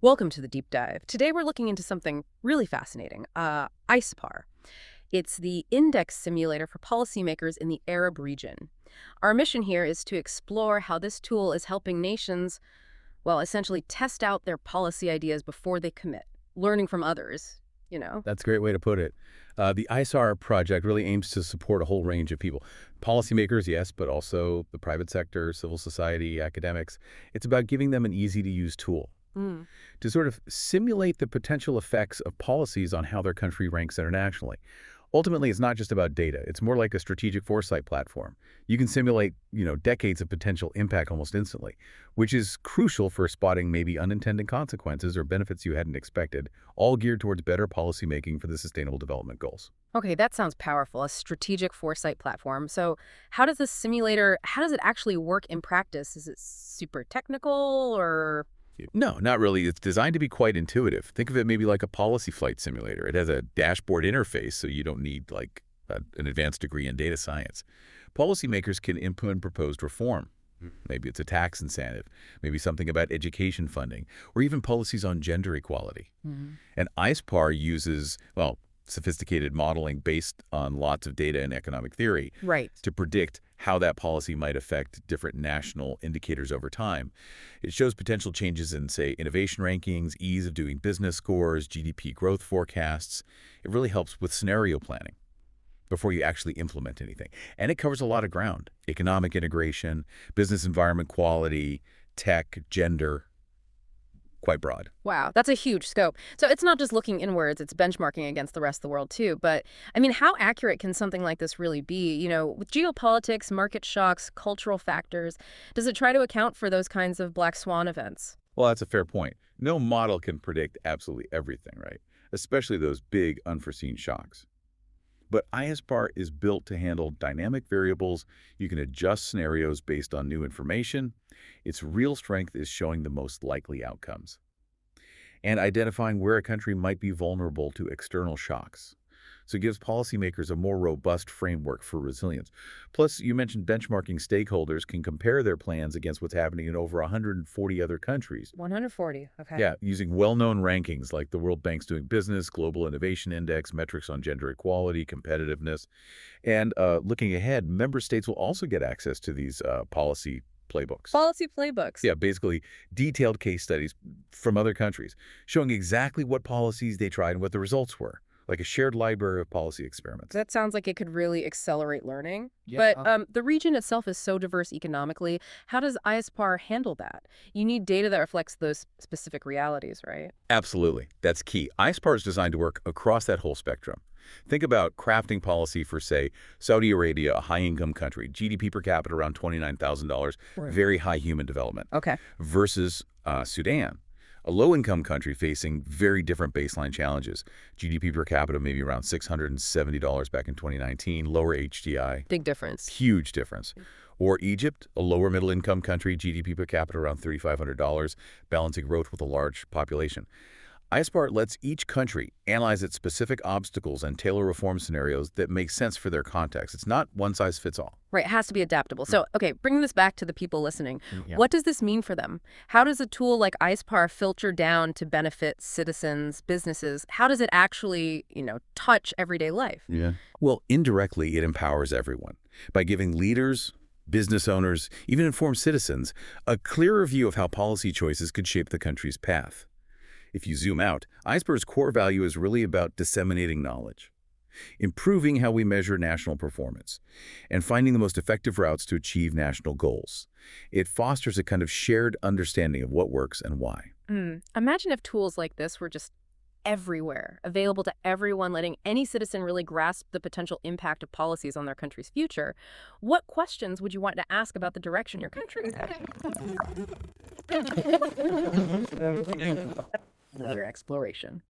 Welcome to the deep dive. Today we're looking into something really fascinating, ISPAR. It's the index simulator for policymakers in the Arab region. Our mission here is to explore how this tool is helping nations, well, essentially test out their policy ideas before they commit, learning from others. That's a great way to put it. The ISAR project really aims to support a whole range of people. Policymakers, yes, but also the private sector, civil society, academics. It's about giving them an easy-to-use tool Mm. to sort of simulate the potential effects of policies on how their country ranks internationally. Ultimately, it's not just about data. It's more like a strategic foresight platform. You can simulate, decades of potential impact almost instantly, which is crucial for spotting maybe unintended consequences or benefits you hadn't expected, all geared towards better policymaking for the Sustainable Development Goals. Okay, that sounds powerful, a strategic foresight platform. So how does this simulator, how does it actually work in practice? Is it super technical or... No, not really. It's designed to be quite intuitive. Think of it maybe like a policy flight simulator. It has a dashboard interface, so you don't need an advanced degree in data science. Policymakers can implement proposed reform. Maybe it's a tax incentive, maybe something about education funding, or even policies on gender equality. Mhm. And ISPAR uses, well, sophisticated modeling based on lots of data and economic theory Right. to predict how that policy might affect different national indicators over time. It shows potential changes in, say, innovation rankings, ease of doing business scores, GDP growth forecasts. It really helps with scenario planning before you actually implement anything. And it covers a lot of ground: economic integration, business environment quality, tech, gender, quite broad. Wow, that's a huge scope. So it's not just looking inwards, it's benchmarking against the rest of the world too. But I mean, how accurate can something like this really be? With geopolitics, market shocks, cultural factors, does it try to account for those kinds of black swan events? Well, that's a fair point. No model can predict absolutely everything, right? Especially those big unforeseen shocks. But ISPAR is built to handle dynamic variables. You can adjust scenarios based on new information. Its real strength is showing the most likely outcomes and identifying where a country might be vulnerable to external shocks. So it gives policymakers a more robust framework for resilience. Plus, you mentioned benchmarking. Stakeholders can compare their plans against what's happening in over 140 other countries. 140. Okay. Yeah, using well-known rankings like the World Bank's Doing Business, Global Innovation Index, metrics on gender equality, competitiveness. And looking ahead, member states will also get access to these policy playbooks. Policy playbooks. Yeah, basically detailed case studies from other countries showing exactly what policies they tried and what the results were, like a shared library of policy experiments. That sounds like it could really accelerate learning. Yeah. But the region itself is so diverse economically. How does ISPAR handle that? You need data that reflects those specific realities, right? Absolutely. That's key. ISPAR is designed to work across that whole spectrum. Think about crafting policy for, say, Saudi Arabia, a high-income country, GDP per capita around $29,000, Right. very high human development, Okay. versus Sudan, a low-income country facing very different baseline challenges. GDP per capita maybe around $670 back in 2019, lower HDI, Big difference. huge difference. Or Egypt, a lower middle-income country, GDP per capita around $3,500, balancing growth with a large population. ISPAR lets each country analyze its specific obstacles and tailor reform scenarios that make sense for their context. It's not one size fits all. Right, it has to be adaptable. So, okay, bringing this back to the people listening, Yeah. what does this mean for them? How does a tool like ISPAR filter down to benefit citizens, businesses? How does it actually, touch everyday life? Yeah. Well, indirectly, it empowers everyone by giving leaders, business owners, even informed citizens, a clearer view of how policy choices could shape the country's path. If you zoom out, ISPAR's core value is really about disseminating knowledge, improving how we measure national performance, and finding the most effective routes to achieve national goals. It fosters a kind of shared understanding of what works and why. Imagine if tools like this were just everywhere, available to everyone, letting any citizen really grasp the potential impact of policies on their country's future. What questions would you want to ask about the direction your country is heading? Another exploration.